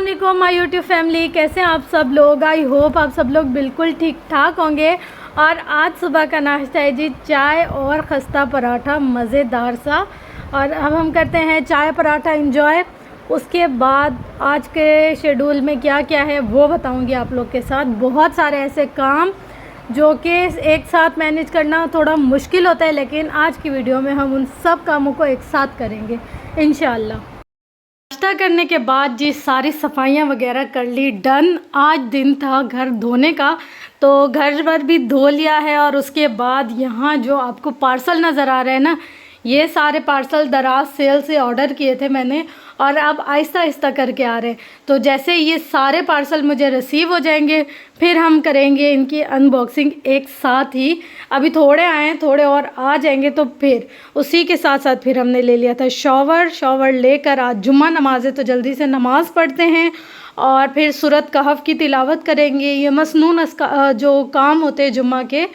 अस्सलामुअलैकुम my YouTube family, कैसे हैं आप सब लोग। आई होप आप सब लोग बिल्कुल ठीक ठाक होंगे। और आज सुबह का नाश्ता है जी चाय और खस्ता पराठा, मज़ेदार सा। और अब हम करते हैं चाय पराठा इंजॉय। उसके बाद आज के शेड्यूल में क्या क्या है वो बताऊंगी आप लोग के साथ। बहुत सारे ऐसे काम जो कि एक साथ मैनेज करना थोड़ा मुश्किल होता है, लेकिन आज की वीडियो में हम उन सब कामों को एक साथ करेंगे इंशाल्लाह। नाश्ता करने के बाद जी सारी सफाइयाँ वगैरह कर ली, डन। आज दिन था घर धोने का, तो घर वर भी धो लिया है। और उसके बाद यहाँ जो आपको पार्सल नज़र आ रहे हैं ना, ये सारे पार्सल दराज सेल से ऑर्डर किए थे मैंने, और अब आहिस्ता आहिस्ता करके आ रहे हैं। तो जैसे ये सारे पार्सल मुझे रिसीव हो जाएंगे, फिर हम करेंगे इनकी अनबॉक्सिंग एक साथ ही। अभी थोड़े आए हैं, थोड़े और आ जाएंगे, तो फिर उसी के साथ साथ फिर हमने ले लिया था शॉवर लेकर। आज जुम्मा नमाज है तो जल्दी से नमाज़ पढ़ते हैं और फिर सूरत कहफ की तिलावत करेंगे। ये मसनून जो काम होते हैं जुम्मा के,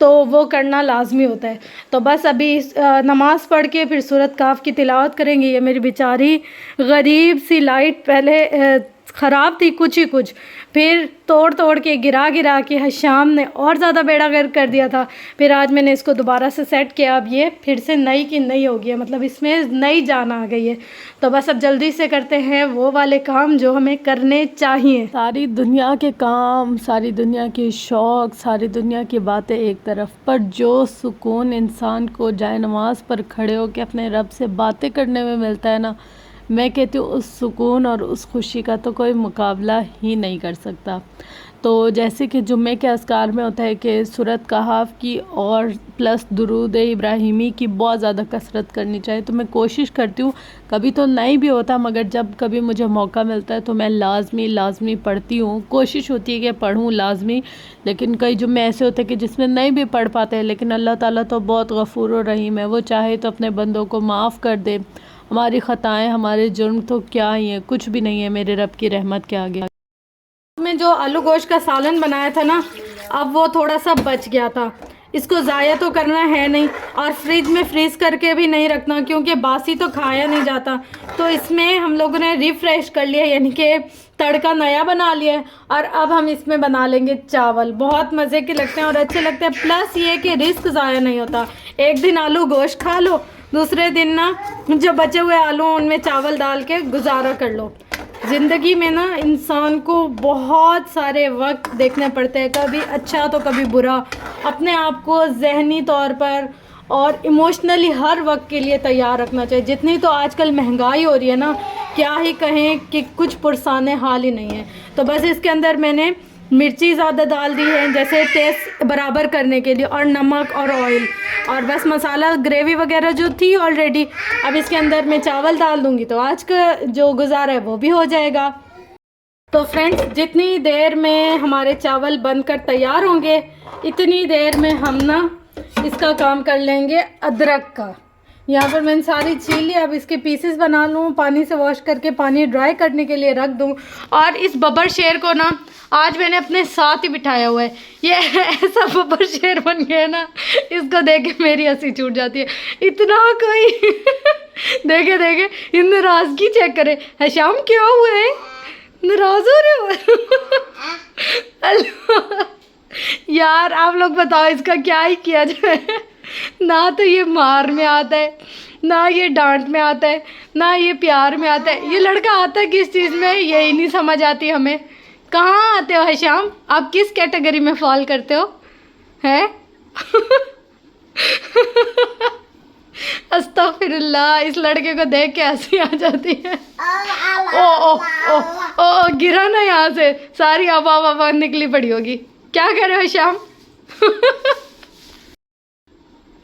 तो वो करना लाजमी होता है। तो बस अभी नमाज़ पढ़ के फिर सूरत काफ की तिलावत करेंगे। ये मेरी बेचारी गरीब सी लाइट पहले ख़राब थी कुछ ही कुछ, फिर तोड़ के गिरा के हशाम ने और ज़्यादा बेड़ा गर्क कर दिया था। फिर आज मैंने इसको दोबारा से सेट किया। अब ये फिर से नई की नई हो गई है, मतलब इसमें नई जान आ गई है। तो बस अब जल्दी से करते हैं वो वाले काम जो हमें करने चाहिए। सारी दुनिया के काम, सारी दुनिया के शौक़, सारी दुनिया की बातें एक तरफ, पर जो सुकून इंसान को जाए नमाज पर खड़े होकर अपने रब से बातें करने में मिलता है ना, मैं कहती हूँ उस सुकून और उस खुशी का तो कोई मुकाबला ही नहीं कर सकता। तो जैसे कि जुम्मे के अज़कार में होता है कि सूरत कहफ की और प्लस दुरूद इब्राहिमी की बहुत ज़्यादा कसरत करनी चाहिए, तो मैं कोशिश करती हूँ। कभी तो नहीं भी होता, मगर जब कभी मुझे मौका मिलता है तो मैं लाजमी पढ़ती हूँ। कोशिश होती है कि पढ़ूँ लाजमी, लेकिन कई जुम्मे ऐसे होते हैं कि जिसमें नहीं भी पढ़ पाते हैं। लेकिन अल्लाह ताला तो बहुत गफ़ूर और रहीम है, वो चाहे तो अपने बंदों को माफ़ कर दे। हमारी ख़ताएँ, हमारे जुर्म तो क्या ही है, कुछ भी नहीं है मेरे रब की रहमत के आगे। मैं जो आलू गोश्त का सालन बनाया था ना, अब वो थोड़ा सा बच गया था। इसको ज़ाया तो करना है नहीं, और फ्रिज में फ्रीज़ करके भी नहीं रखना, क्योंकि बासी तो खाया नहीं जाता। तो इसमें हम लोगों ने रिफ़्रेश कर लिया, यानी कि तड़का नया बना लिया है। और अब हम इसमें बना लेंगे चावल। बहुत मज़े के लगते हैं और अच्छे लगते हैं, प्लस ये कि रिस्क ज़ाया नहीं होता। एक दिन आलू गोश्त खा लो, दूसरे दिन ना जो बचे हुए आलू उनमें चावल डाल के गुजारा कर लो। ज़िंदगी में ना इंसान को बहुत सारे वक्त देखने पड़ते हैं, कभी अच्छा तो कभी बुरा। अपने आप को ज़हनी तौर पर और इमोशनली हर वक्त के लिए तैयार रखना चाहिए। जितनी तो आजकल महंगाई हो रही है ना, क्या ही कहें कि कुछ पुरसाने हाल ही नहीं है। तो बस इसके अंदर मैंने मिर्ची ज़्यादा डाल दी है, जैसे टेस्ट बराबर करने के लिए, और नमक और ऑयल, और बस मसाला ग्रेवी वगैरह जो थी ऑलरेडी। अब इसके अंदर मैं चावल डाल दूँगी तो आज का जो गुजारा है वो भी हो जाएगा। तो फ्रेंड्स, जितनी देर में हमारे चावल बनकर तैयार होंगे, इतनी देर में हम ना इसका काम कर लेंगे अदरक का। यहाँ पर मैंने सारी छील ली। अब इसके पीसेस बना लूँ, पानी से वॉश करके पानी ड्राई करने के लिए रख दूँ। और इस बब्बर शेर को ना आज मैंने अपने साथ ही बिठाया हुआ है। ये ऐसा बब्बर शेर बन गया है ना, इसको देख के मेरी हंसी छूट जाती है। इतना कोई देखे इन नाराज़गी चेक करे। हशाम क्या हुआ है, नाराज़ हो रहे हो? अल्लाह यार, आप लोग बताओ इसका क्या ही किया जाए। ना तो ये मार में आता है, ना ये डांट में आता है, ना ये प्यार में आता है। ये लड़का आता है किस चीज़ में, यही नहीं समझ आती हमें। कहाँ आते हो हशाम, आप किस कैटेगरी में फॉल करते हो हैं? अस्तगफिरुल्लाह, इस लड़के को देख के हंसी आ जाती है। ओ गिरा ना यहाँ से, सारी हवा निकली पड़ी होगी। क्या कर रहे हो हशाम?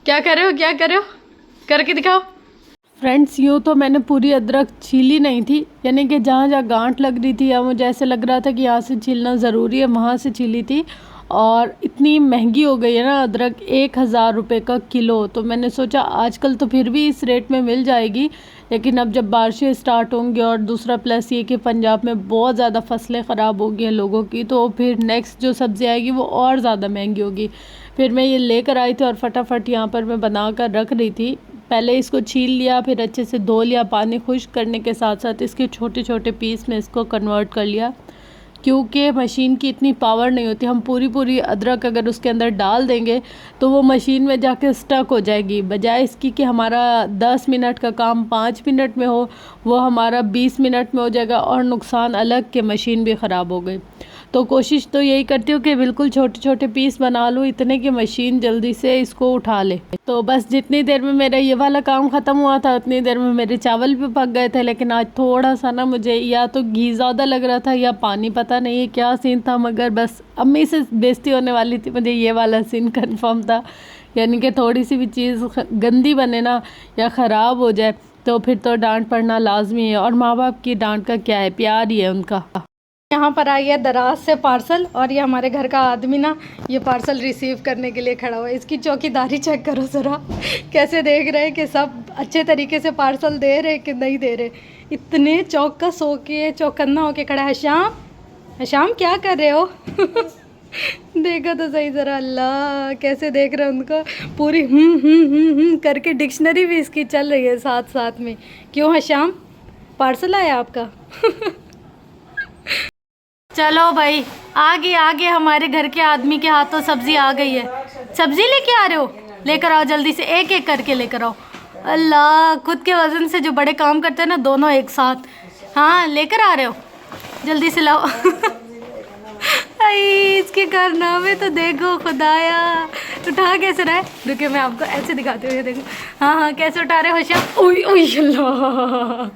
क्या कर रहे हो करके दिखाओ। फ्रेंड्स, यूँ तो मैंने पूरी अदरक छीली नहीं थी, यानी कि जहाँ जहाँ गांठ लग रही थी या मुझे ऐसे लग रहा था कि यहाँ से छीलना ज़रूरी है, वहाँ से छीली थी। और इतनी महंगी हो गई है ना अदरक, 1000 रुपये का किलो। तो मैंने सोचा आजकल तो फिर भी इस रेट में मिल जाएगी, लेकिन अब जब बारिशें स्टार्ट होंगी, और दूसरा प्लस ये कि पंजाब में बहुत ज़्यादा फसलें ख़राब हो गई हैं लोगों की, तो फिर नेक्स्ट जो सब्ज़ी आएगी वो और ज़्यादा महंगी होगी। फिर मैं ये लेकर आई थी और फटाफट यहाँ पर मैं बना कर रख रही थी। पहले इसको छील लिया, फिर अच्छे से धो लिया, पानी खुश्क करने के साथ साथ इसके छोटे छोटे पीस में इसको कन्वर्ट कर लिया, क्योंकि मशीन की इतनी पावर नहीं होती। हम पूरी अदरक अगर उसके अंदर डाल देंगे तो वो मशीन में जाके स्टक हो जाएगी, बजाय इसकी कि हमारा 10 मिनट का काम 5 मिनट में हो, वो हमारा 20 मिनट में हो जाएगा और नुकसान अलग के मशीन भी ख़राब हो गई। तो कोशिश तो यही करती हूँ कि बिल्कुल छोटे छोटे पीस बना लूँ, इतने कि मशीन जल्दी से इसको उठा ले। तो बस जितनी देर में मेरा ये वाला काम ख़त्म हुआ था उतनी देर में मेरे चावल भी पक गए थे। लेकिन आज थोड़ा सा ना मुझे या तो घी ज़्यादा लग रहा था या पानी, पता नहीं है क्या सीन था, मगर बस अम्मी से बेइज्जती होने वाली थी, मुझे ये वाला सीन कन्फर्म था। यानी कि थोड़ी सी भी चीज़ गंदी बने ना या ख़राब हो जाए तो फिर तो डांट पड़ना लाजमी है, और माँ बाप की डांट का क्या है, प्यार ही है उनका। यहाँ पर आई है दराज से पार्सल, और ये हमारे घर का आदमी ना ये पार्सल रिसीव करने के लिए खड़ा हुआ है। इसकी चौकीदारी चेक करो ज़रा, कैसे देख रहे हैं कि सब अच्छे तरीके से पार्सल दे रहे कि नहीं दे रहे। इतने चौकस होके चौकन्ना होके खड़ा है। शाम शाम क्या कर रहे हो? देखो तो सही ज़रा, अल्लाह कैसे देख रहे हैं उनको। पूरी करके डिक्शनरी भी इसकी चल रही है साथ साथ में। क्यों है शाम, पार्सल आया आपका? चलो भाई, आगे हमारे घर के आदमी के हाथों सब्जी आ गई है। सब्जी लेके आ रहे हो? लेकर आओ जल्दी से, एक एक करके लेकर आओ। अल्लाह, खुद के वजन से जो बड़े काम करते हैं ना दोनों एक साथ। हाँ लेकर आ रहे हो, जल्दी से लाओ। इसके कारनामे तो देखो खुदाया। उठा कैसे रहा है, रुके मैं आपको ऐसे दिखाती हूँ, देखो। हाँ कैसे उठा रहे हो शाम? उई अल्लाह,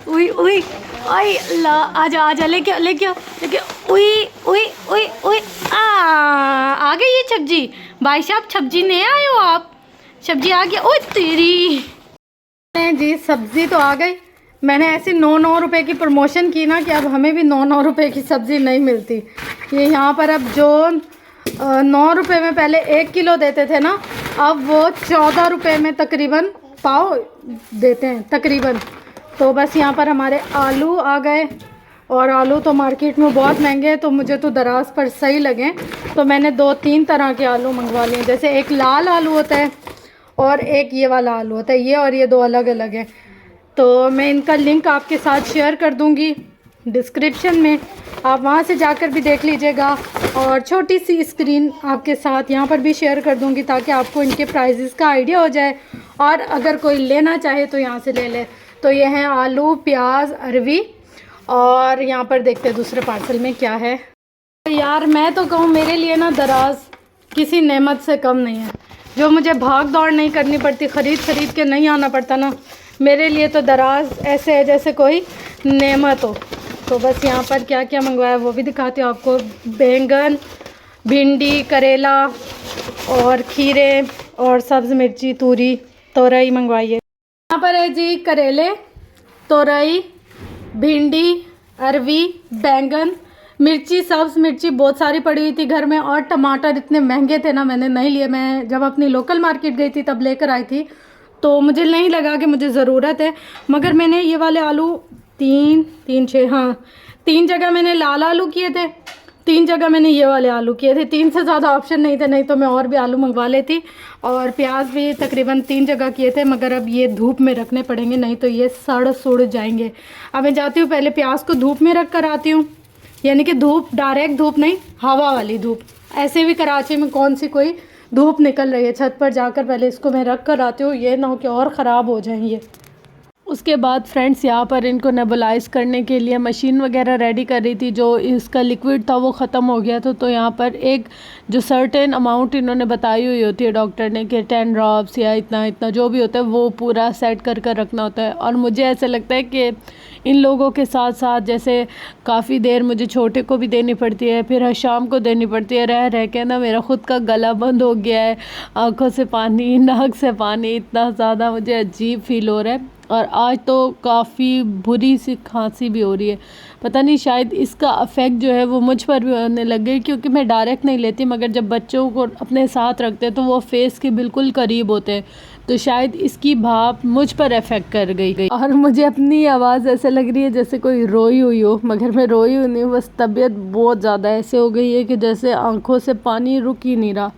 उई उई ओए अल्लाह, आजा लेके उई आ गई ये सब्जी। भाई साहब सब्जी नहीं आए हो आप? सब्जी आ गया। ओए तेरी जी, सब्जी तो आ गई। मैंने ऐसी 9 रुपए की प्रमोशन की ना कि अब हमें भी 9 रुपए की सब्ज़ी नहीं मिलती। ये यहाँ पर अब जो 9 रुपए में पहले 1 किलो देते थे ना, अब वो 14 रुपए में तकरीबन पाव देते हैं तकरीबन। तो बस यहाँ पर हमारे आलू आ गए, और आलू तो मार्केट में बहुत महंगे हैं, तो मुझे तो दराज पर सही लगे तो मैंने 2-3 तरह के आलू मंगवा लिए। जैसे एक लाल आलू होता है और एक ये वाला आलू होता है, ये और ये दो अलग अलग हैं। तो मैं इनका लिंक आपके साथ शेयर कर दूंगी डिस्क्रिप्शन में, आप वहां से जाकर भी देख लीजिएगा, और छोटी सी स्क्रीन आपके साथ यहाँ पर भी शेयर कर दूंगी ताकि आपको इनके प्राइजेस का आइडिया हो जाए, और अगर कोई लेना चाहे तो यहाँ से ले ले। तो ये हैं आलू, प्याज, अरवी, और यहाँ पर देखते हैं दूसरे पार्सल में क्या है। यार मैं तो कहूँ मेरे लिए ना दराज किसी नेमत से कम नहीं है। जो मुझे भाग दौड़ नहीं करनी पड़ती, ख़रीद के नहीं आना पड़ता ना, मेरे लिए तो दराज ऐसे है जैसे कोई नेमत हो। तो बस यहाँ पर क्या क्या मंगवाया वो भी दिखाती हूँ आपको। बैंगन, भिंडी, करेला और खीरे और सब्ज़ मिर्ची, तोरई मंगवाई है। यहाँ पर है जी करेले, तोरई, भिंडी, अरवी, बैंगन, मिर्ची, सब्ज़ मिर्ची बहुत सारी पड़ी हुई थी घर में, और टमाटर इतने महंगे थे ना मैंने नहीं लिए। मैं जब अपनी लोकल मार्केट गई थी तब लेकर आई थी, तो मुझे नहीं लगा कि मुझे ज़रूरत है। मगर मैंने ये वाले आलू 3 जगह मैंने लाल आलू किए थे, 3 जगह मैंने ये वाले आलू किए थे। 3 से ज़्यादा ऑप्शन नहीं थे, नहीं तो मैं और भी आलू मंगवा लेती। और प्याज भी तकरीबन 3 जगह किए थे, मगर अब ये धूप में रखने पड़ेंगे, नहीं तो ये सड़ जाएंगे। अब मैं जाती हूँ, पहले प्याज को धूप में रख कर आती हूँ, यानी कि धूप, डायरेक्ट धूप नहीं, हवा वाली धूप। ऐसे भी कराची में कौन सी कोई धूप निकल रही है। छत पर जाकर पहले इसको मैं रख कर आती हूँ, ये ना हो कि और ख़राब हो जाएं ये। उसके बाद फ्रेंड्स यहाँ पर इनको नेबुलाइज़ करने के लिए मशीन वगैरह रेडी कर रही थी। जो इसका लिक्विड था वो ख़त्म हो गया था, तो यहाँ पर एक जो सर्टेन अमाउंट इन्होंने बताई हुई होती है डॉक्टर ने कि 10 ड्रॉप्स या इतना इतना जो भी होता है वो पूरा सेट कर कर रखना होता है। और मुझे ऐसा लगता है कि इन लोगों के साथ साथ जैसे काफ़ी देर मुझे छोटे को भी देनी पड़ती है, फिर शाम को देनी पड़ती है, रह के ना मेरा ख़ुद का गला बंद हो गया है, आँखों से पानी, नाक से पानी, इतना ज़्यादा मुझे अजीब फ़ील हो रहा है। और आज तो काफ़ी बुरी सी खांसी भी हो रही है। पता नहीं शायद इसका अफेक्ट जो है वो मुझ पर भी होने लग गई, क्योंकि मैं डायरेक्ट नहीं लेती, मगर जब बच्चों को अपने साथ रखते हैं तो वो फेस के बिल्कुल करीब होते हैं, तो शायद इसकी भाप मुझ पर अफेक्ट कर गई। और मुझे अपनी आवाज़ ऐसे लग रही है जैसे कोई रोई हुई हो, मगर मैं रोई हुई नहीं हूँ, बस तबीयत बहुत ज़्यादा ऐसे हो गई है कि जैसे आँखों से पानी रुक ही नहीं रहा।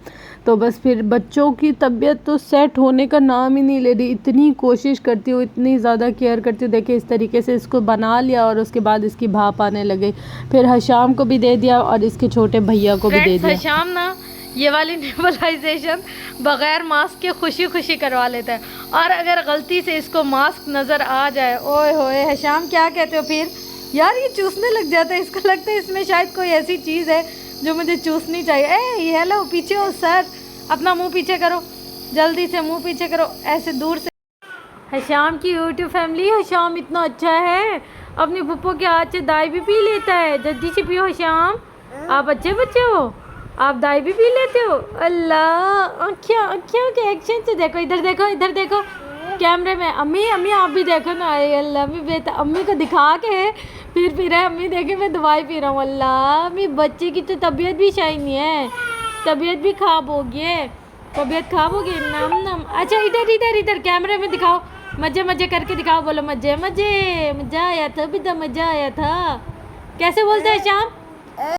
तो बस फिर बच्चों की तबीयत तो सेट होने का नाम ही नहीं ले रही। इतनी कोशिश करती हूँ, इतनी ज़्यादा केयर करती हूँ। देखिए इस तरीके से इसको बना लिया और उसके बाद इसकी भाप आने लगे। फिर हशाम को भी दे दिया और इसके छोटे भैया को भी दे दिया। हशाम ना ये वाली नेबुलाइजेशन बगैर मास्क के खुशी खुशी करवा लेता है, और अगर गलती से इसको मास्क नज़र आ जाए, ओए होए हशाम क्या कहते हो फिर यार, ये चूसने लग जाता है। इसको लगता है इसमें शायद कोई ऐसी चीज़ है जो मुझे चूसनी चाहिए। ए हेलो, पीछे हो सर, अपना मुंह पीछे करो, जल्दी से मुंह पीछे करो, ऐसे दूर से। हशाम की यूट्यूब फैमिली, हशाम इतना अच्छा है, अपनी पप्पो के हाथ से दाई भी पी लेता है। जल्दी से पियो हशाम, आप अच्छे बच्चे हो, आप दाई भी पी लेते हो। अल्लाह, आँखों के एक्शन से देखो, इधर देखो, इधर देखो कैमरे में। अम्मी अम्मी आप भी देखो ना। अल्लाह, अम्मी बेटा अम्मी को दिखा के फिर है अम्मी देखे मैं दवाई पी रहा हूँ। अल्लाह, अम्मी बच्चे की तो तबीयत भी सही नहीं है, तबीयत भी ख़राब होगी है, तबीयत ख़राब होगी। नम नम। अच्छा इधर इधर इधर कैमरे में दिखाओ, मज़े मज़े करके दिखाओ, बोलो मज़े मज़े, मज़ा आया था बेटा, मज़ा आया था। कैसे बोलते हैं शाम?